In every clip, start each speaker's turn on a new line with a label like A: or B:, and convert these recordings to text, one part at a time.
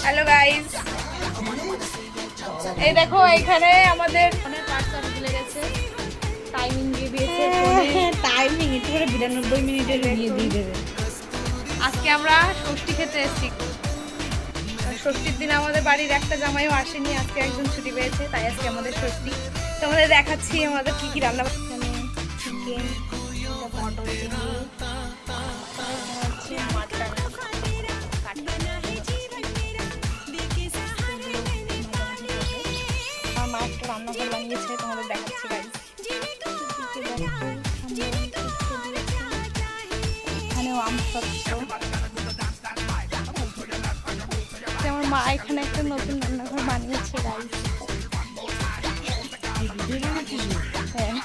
A: Hello guys, এই দেখো এখানে আমাদের
B: ফোনের পার্সেল ভুলে গেছে, টাইমিং দিয়ে দিয়েছে।
C: টাইমিং একটু করে 92 মিনিটের দিয়ে দেবে।
A: আজকে আমরা ষষ্ঠী খেতে এসেছি। ষষ্ঠীর দিন আমাদের বাড়ির একটা জামাইও আসেনি, আজকে একজন ছুটি পেয়েছে, তাই আজকে আমাদের ষষ্ঠী। তোমাদের দেখাচ্ছি আমাদের কি কি রান্না। চিকেন, মটন চিলি, মাটন, আমার মা একটা রান্নাঘর বানিয়েছে, তোমাদের দেখাচ্ছি গাইস। এখানেও আমসত্ত্ব। আমার মা এখানে একটা নতুন রান্নাঘর বানিয়েছে গাইস। হ্যাঁ,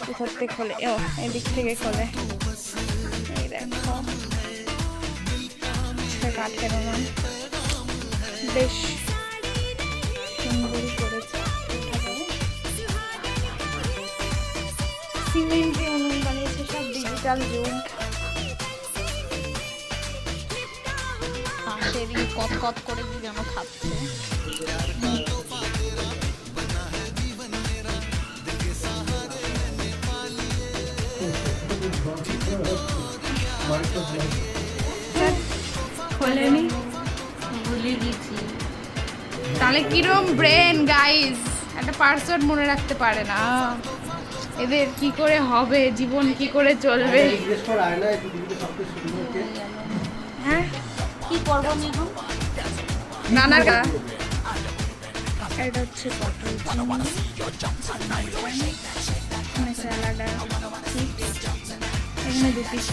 A: কোথার থেকে খোলে? ও, এদিক থেকে খোলে। এই দেখো কাঠের উনুন, বেশ সুন্দরই করেছে। সিমেন্টের উনুন বানিয়েছে, সব ডিজিটাল যুগ।
B: পাশেরই কত কত করে কি যেন খাচ্ছে।
A: খোলেনি,
B: ভুলে গেছি।
A: তাহলে কিরম ব্রেন গাইস, একটা পাসওয়ার্ড মনে রাখতে পারে না। এদের কি করে হবে, জীবন কি করে চলবে? হ্যাঁ,
B: কি করবো আমি এখন?
A: নানার গা। এটা হচ্ছে পটল চিংড়ি, স্যালাড, চিপস, এখানে 2 পিস